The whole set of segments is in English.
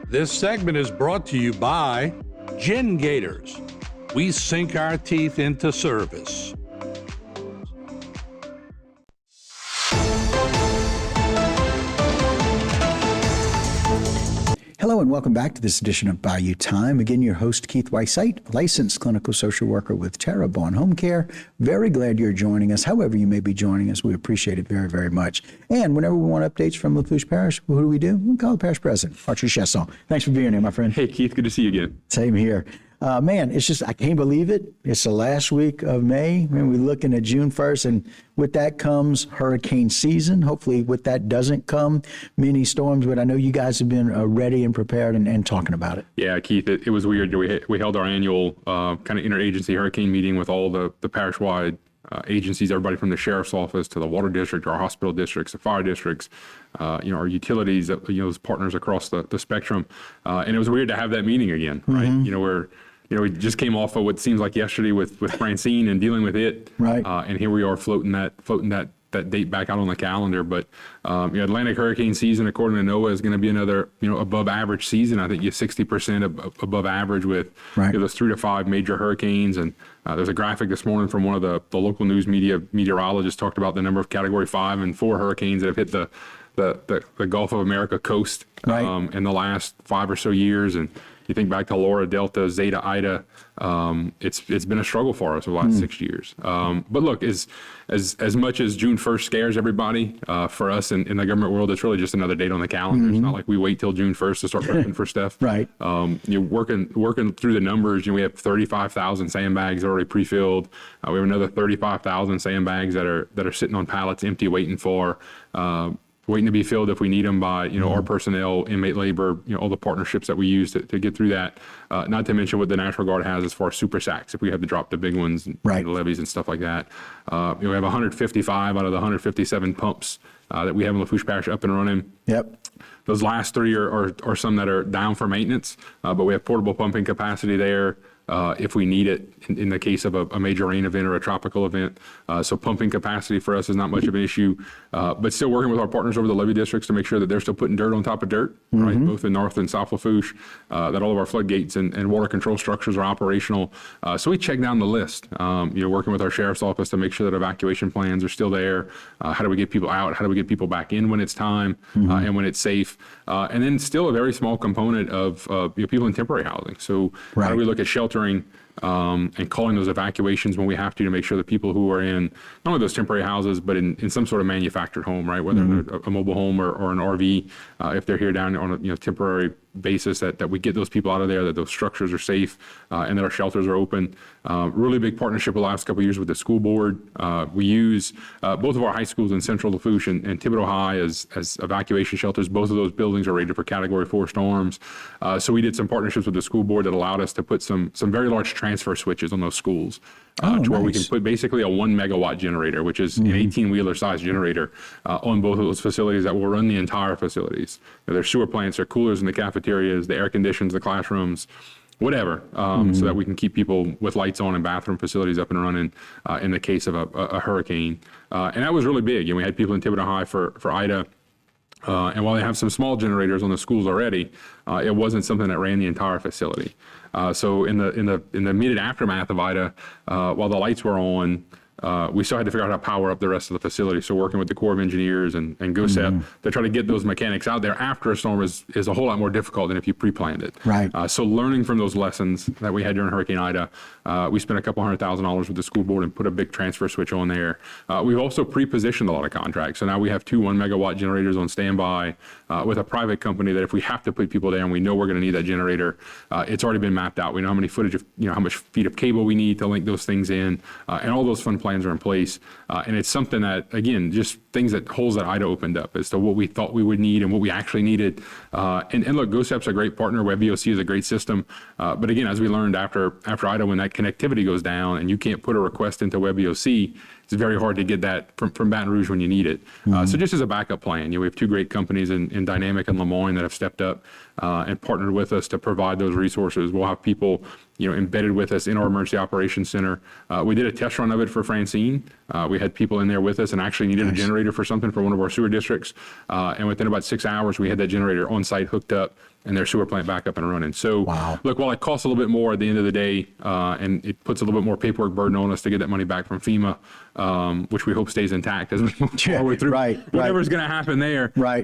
This segment is brought to you by Gin Gators. We sink our teeth into service. Hello and welcome back to this edition of Bayou Time. Again, your host, Keith Weissite, licensed clinical social worker with Terrebonne Home Care. Very glad you're joining us. However you may be joining us, we appreciate it very, very much. And whenever we want updates from Lafourche Parish, who do? We call the parish president, Archie Chaisson. Thanks for being here, my friend. Hey, Keith, good to see you again. Same here. Man, it's just, I can't believe it. It's the last week of May. We're looking at June 1st, and with that comes hurricane season. Hopefully with that doesn't come many storms, but I know you guys have been ready and prepared and talking about it. Yeah, Keith, it was weird. We held our annual kind of interagency hurricane meeting with all the parish-wide agencies, everybody from the sheriff's office to the water district, our hospital districts, the fire districts, our utilities, those partners across the spectrum. And it was weird to have that meeting again, right? We just came off of what seems like yesterday with Francine and dealing with it. Right. And here we are floating that date back out on the calendar. But Atlantic hurricane season, according to NOAA, is going to be another above average season. I think 60% above average with those 3 to 5 major hurricanes. And there's a graphic this morning from one of the local news meteorologists talked about the number of Category 5 and 4 hurricanes that have hit the Gulf of America coast in the last 5 or so years. And you think back to Laura, Delta, Zeta, Ida, it's been a struggle for us over the last 6 years. But look, as much as June 1st scares everybody, for us in the government world, it's really just another date on the calendar. It's not like we wait till June 1st to start prepping for stuff. Right. Working through the numbers, we have 35,000 sandbags already pre-filled. We have another 35,000 sandbags that are sitting on pallets empty, waiting to be filled if we need them by, our personnel, inmate labor, all the partnerships that we use to get through that. Not to mention what the National Guard has as far as super sacks, if we have to drop the big ones, the levees and stuff like that. We have 155 out of the 157 pumps that we have in Lafourche Parish up and running. Yep. Those last 3 are some that are down for maintenance, but we have portable pumping capacity there. If we need it in the case of a major rain event or a tropical event. So pumping capacity for us is not much of an issue, but still working with our partners over the levee districts to make sure that they're still putting dirt on top of dirt, right? Both in North and South Lafourche, that all of our floodgates and water control structures are operational. So we check down the list, working with our sheriff's office to make sure that evacuation plans are still there. How do we get people out? How do we get people back in when it's time and when it's safe? And then still a very small component of people in temporary housing. So how do we look at sheltering and calling those evacuations when we have to make sure that people who are in not only those temporary houses, but in some sort of manufactured home, right? Whether a mobile home or an RV, if they're here down on a temporary basis, that we get those people out of there, that those structures are safe, and that our shelters are open. Really big partnership the last couple of years with the school board. We use both of our high schools in Central Lafourche and Thibodeau High as evacuation shelters. Both of those buildings are rated for Category 4 storms. So we did some partnerships with the school board that allowed us to put some very large transfer switches on those schools. Where we can put basically a 1 megawatt generator, which is an 18-wheeler size generator, on both of those facilities that will run the entire facilities. There's sewer plants, there are coolers in the cafeterias, the air conditions, the classrooms, whatever, so that we can keep people with lights on and bathroom facilities up and running in the case of a hurricane. And that was really big. And we had people in Thibodeau High for Ida. And while they have some small generators on the schools already, it wasn't something that ran the entire facility. So in the immediate aftermath of Ida, while the lights were on, we still had to figure out how to power up the rest of the facility. So working with the Corps of Engineers and GOSEP to try to get those mechanics out there after a storm is a whole lot more difficult than if you pre-planned it. Right. So learning from those lessons that we had during Hurricane Ida, we spent a couple $100,000 with the school board and put a big transfer switch on there. We've also pre-positioned a lot of contracts. So now we have 2 1 megawatt generators on standby with a private company that if we have to put people there and we know we're going to need that generator, it's already been mapped out. We know how many footage of, how much feet of cable we need to link those things in, and all those fun plans are in place. And it's something that, again, just things that holes that Ida opened up as to what we thought we would need and what we actually needed. And look, GOSEP's a great partner. WebVOC is a great system. But again, as we learned after Ida, when that connectivity goes down and you can't put a request into WebVOC, it's very hard to get that from Baton Rouge when you need it. So just as a backup plan, we have 2 great companies in Dynamic and Lemoyne that have stepped up and partnered with us to provide those resources. We'll have people, embedded with us in our emergency operations center. We did a test run of it for Francine. We had people in there with us and actually needed a generator for something for one of our sewer districts. And within about 6 hours, we had that generator on site hooked up and their sewer plant back up and running. So Wow. look, while it costs a little bit more at the end of the day, and it puts a little bit more paperwork burden on us to get that money back from FEMA, which we hope stays intact as we move our way through. Right, Whatever's going to happen there. Right.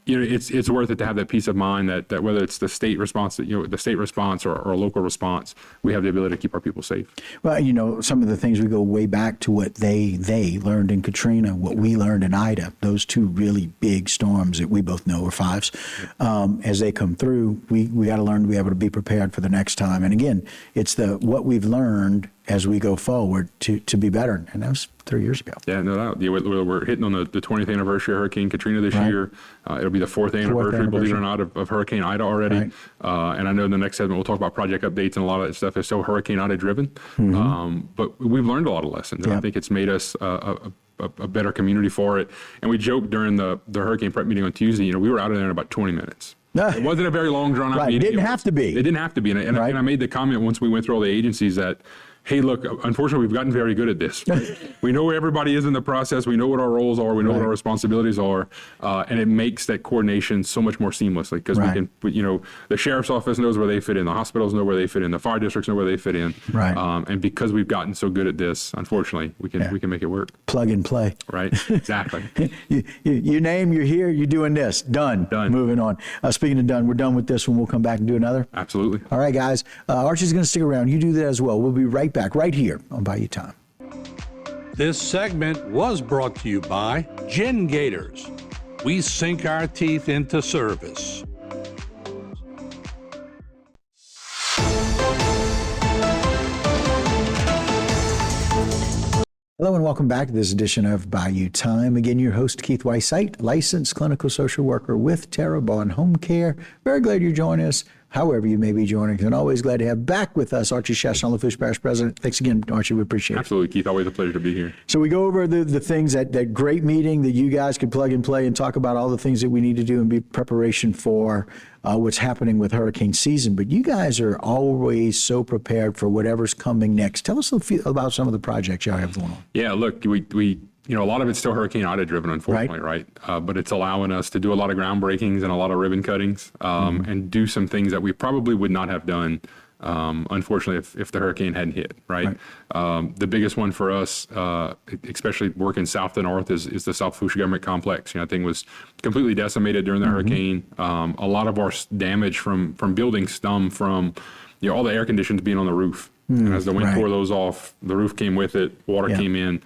It's worth it to have that peace of mind that whether it's the state response, the state response or a local response, we have the ability to keep our people safe. Well, some of the things we go way back to what they learned in Katrina, what we learned in Ida, those two really big storms that we both know are fives. As they come through, we got to learn to be able to be prepared for the next time. And again, it's what we've learned as we go forward to be better. And that was 3 years ago. Yeah, no doubt. We're hitting on the 20th anniversary of Hurricane Katrina this year. It'll be the fourth anniversary, believe it or not, of Hurricane Ida already. Right. And I know in the next segment we'll talk about project updates, and a lot of that stuff is still Hurricane Ida driven. But we've learned a lot of lessons. And I think it's made us a better community for it. And we joked during the hurricane prep meeting on Tuesday, we were out of there in about 20 minutes. It wasn't a very long drawn out meeting. It didn't have to be. It didn't have to be. And I made the comment once we went through all the agencies that, hey, look, unfortunately, we've gotten very good at this. We know where everybody is in the process. We know what our roles are. We know what our responsibilities are. And it makes that coordination so much more seamlessly because we can, the sheriff's office knows where they fit in. The hospitals know where they fit in. The fire districts know where they fit in. Right. And because we've gotten so good at this, unfortunately, we can make it work. Plug and play. Right. Exactly. You name, you're here, you're doing this. Done. Moving on. Speaking of done, we're done with this one. We'll come back and do another. Absolutely. All right, guys. Archie's going to stick around. You do that as well. We'll be right back right here on Bayou Time. This segment was brought to you by Gin Gators. We sink our teeth into service. Hello and welcome back to this edition of Bayou Time. Again, your host, Keith Whiteside, licensed clinical social worker with Terrebonne Home Care. Very glad you're joining us, however you may be joining us, and always glad to have back with us Archie Chaisson, Lafourche Parish President. Thanks again, Archie. We appreciate it. Absolutely, Keith. Always a pleasure to be here. So we go over the things, that great meeting that you guys could plug and play and talk about all the things that we need to do and be preparation for what's happening with hurricane season. But you guys are always so prepared for whatever's coming next. Tell us about some of the projects y'all have going on. Yeah, look, we a lot of it's still Hurricane Ida driven, unfortunately, right? But it's allowing us to do a lot of groundbreakings and a lot of ribbon cuttings and do some things that we probably would not have done, unfortunately, if the hurricane hadn't hit, right? The biggest one for us, especially working south to north, is the Lafourche government complex. That thing was completely decimated during the hurricane. A lot of our damage from buildings stem from all the air conditions being on the roof. And as the wind tore those off, the roof came with it, water came in.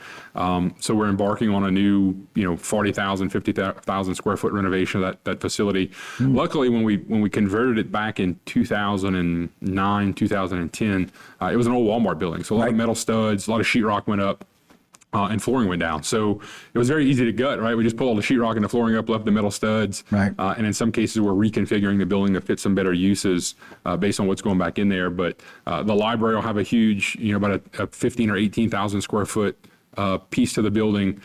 So we're embarking on a new, 40,000, 50,000 square foot renovation of that facility. Luckily, when we converted it back in 2009, 2010, it was an old Walmart building. So a lot of metal studs, a lot of sheetrock went up. And flooring went down. So it was very easy to gut, right? We just pulled all the sheetrock and the flooring up, left the metal studs. And in some cases, we're reconfiguring the building to fit some better uses based on what's going back in there. But the library will have a huge, about a 15 or 18,000 square foot piece to the building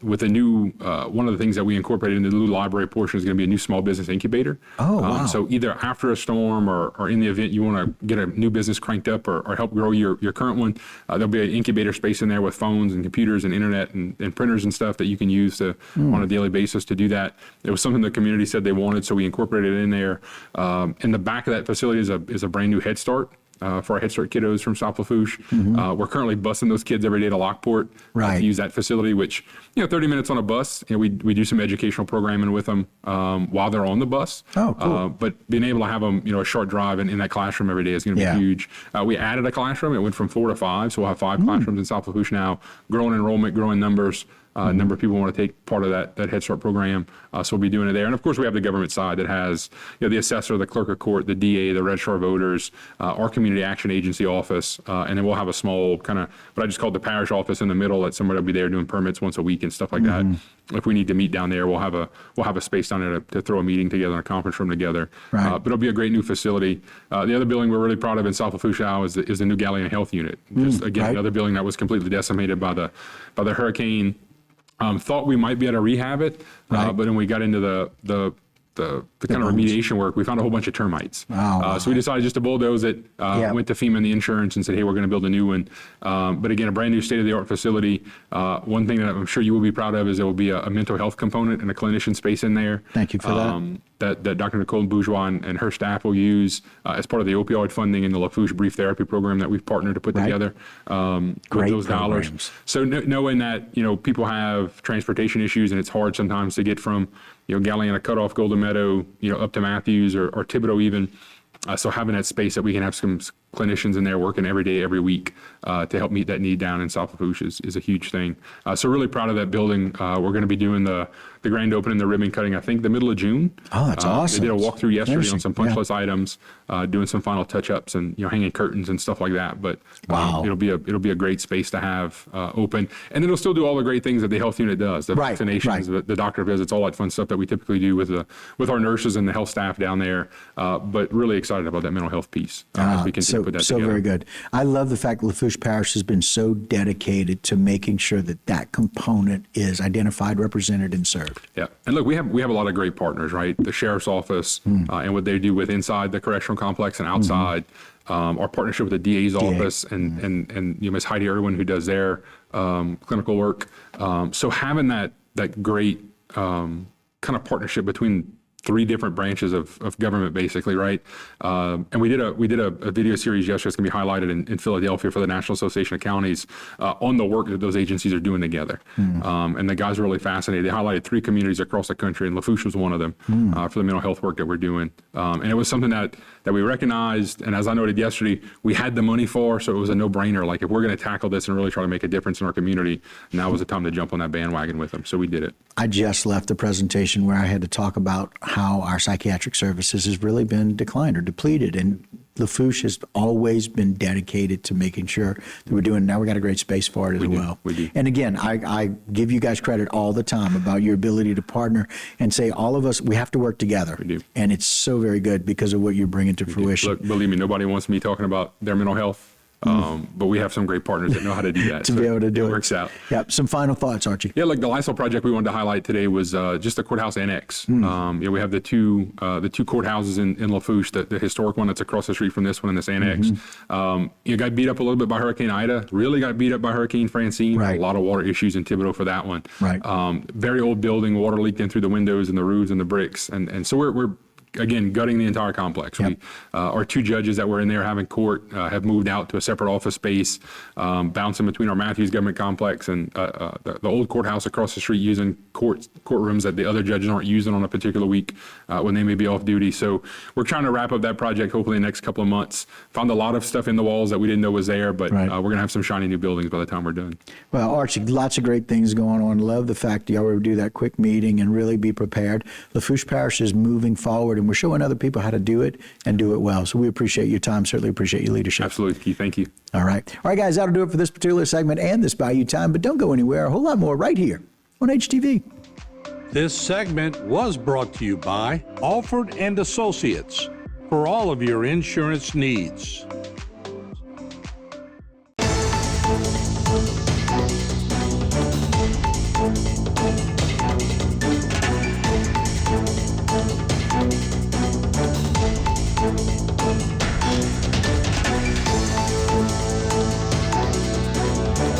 with a new, one of the things that we incorporated in the new library portion is going to be a new small business incubator. Wow. So either after a storm or in the event you want to get a new business cranked up or help grow your current one, there'll be an incubator space in there with phones and computers and internet and printers and stuff that you can use on a daily basis to do that. It was something the community said they wanted, so we incorporated it in there. In the back of that facility is a brand new Head Start. For our Head Start kiddos from South Lafourche. We're currently busing those kids every day to Lockport to use that facility, which, 30 minutes on a bus. We do some educational programming with them while they're on the bus. Oh, cool. But being able to have them, a short drive in that classroom every day is going to be huge. We added a classroom. It went from 4 to 5, so we'll have 5 classrooms in South Lafourche now. Growing enrollment, growing numbers. A number of people want to take part of that Head Start program, so we'll be doing it there. And of course, we have the government side that has the assessor, the clerk of court, the DA, the registrar of voters, our community action agency office, and then we'll have a small kind of what I just called the parish office in the middle that somebody will be there doing permits once a week and stuff like that. If we need to meet down there, we'll have a space down there to throw a meeting together, and a conference room together. But it'll be a great new facility. The other building we're really proud of in South Lafourche now is the new Galleon Health Unit. Just again, another building that was completely decimated by the hurricane. Thought we might be able to rehab it, but then we got into the kind of remediation work. We found a whole bunch of termites. So we decided just to bulldoze it, went to FEMA and the insurance and said, hey, we're going to build a new one. But again, a brand new state-of-the-art facility. One thing that I'm sure you will be proud of is there will be a mental health component and a clinician space in there. Thank you for that. that Dr. Nicole Bourgeois and her staff will use as part of the opioid funding in the Lafourche Brief Therapy Program that we've partnered to put together with those dollars. So knowing that, people have transportation issues and it's hard sometimes to get from, Galliana Cutoff, Golden Meadow, up to Matthews or Thibodeau even. So having that space that we can have some clinicians in there working every day, every week to help meet that need down in South Lafourche is a huge thing. So really proud of that building. We're going to be doing the grand opening, the ribbon cutting, I think the middle of June. Oh, that's awesome. They did a walkthrough yesterday on some punch list items, doing some final touch-ups and hanging curtains and stuff like that. But it'll be a great space to have open, and it'll still do all the great things that the health unit does, the vaccinations, the doctor visits, all that fun stuff that we typically do with our nurses and the health staff down there. But really excited about that mental health piece as we continue to put that together. So very good. I love the fact that Lafourche Parish has been so dedicated to making sure that component is identified, represented, and served. Yeah, and look, we have a lot of great partners, right? The sheriff's office and what they do with inside the correctional complex and outside. Our partnership with the DA's office and Ms. Heidi Irwin, who does their clinical work. So having that great kind of partnership between three different branches of government, basically, right? And we did a video series yesterday that's going to be highlighted in Philadelphia for the National Association of Counties on the work that those agencies are doing together. And the guys are really fascinated. They highlighted 3 communities across the country, and Lafourche was one of them for the mental health work that we're doing. And it was something that we recognized, and as I noted yesterday, we had the money for, so it was a no-brainer. Like, if we're going to tackle this and really try to make a difference in our community, now was the time to jump on that bandwagon with them. So we did it. I just left the presentation where I had to talk about how our psychiatric services has really been declined or depleted. And Lafourche has always been dedicated to making sure that we're doing. Now we got a great space for it as well. We do. And again, I give you guys credit all the time about your ability to partner and say all of us, we have to work together. We do. And it's so very good because of what you're bringing to fruition. Look, believe me, nobody wants me talking about their mental health. But we have some great partners that know how to do that. To be able to do it. It works out. Yep. Some final thoughts, Archie. Yeah, like the Lysol project we wanted to highlight today was just the courthouse annex. We have the two courthouses in Lafourche, the historic one that's across the street from this one and this annex. Got beat up a little bit by Hurricane Ida, really got beat up by Hurricane Francine. Right. A lot of water issues in Thibodeau for that one. Right. Very old building, water leaked in through the windows and the roofs and the bricks. And so we're again, gutting the entire complex. Yep. Our 2 judges that were in there having court have moved out to a separate office space, bouncing between our Matthews government complex and the old courthouse across the street, using courtrooms that the other judges aren't using on a particular week when they may be off duty. So we're trying to wrap up that project hopefully in the next couple of months. Found a lot of stuff in the walls that we didn't know was there, but we're going to have some shiny new buildings by the time we're done. Well, Archie, lots of great things going on. Love the fact y'all were able to do that quick meeting and really be prepared. Lafourche Parish is moving forward, and we're showing other people how to do it and do it well. So we appreciate your time. Certainly appreciate your leadership. Absolutely, Keith. Thank you. All right, guys, that'll do it for this particular segment and this Bayou Time. But don't go anywhere. A whole lot more right here on HTV. This segment was brought to you by Alford and Associates for all of your insurance needs.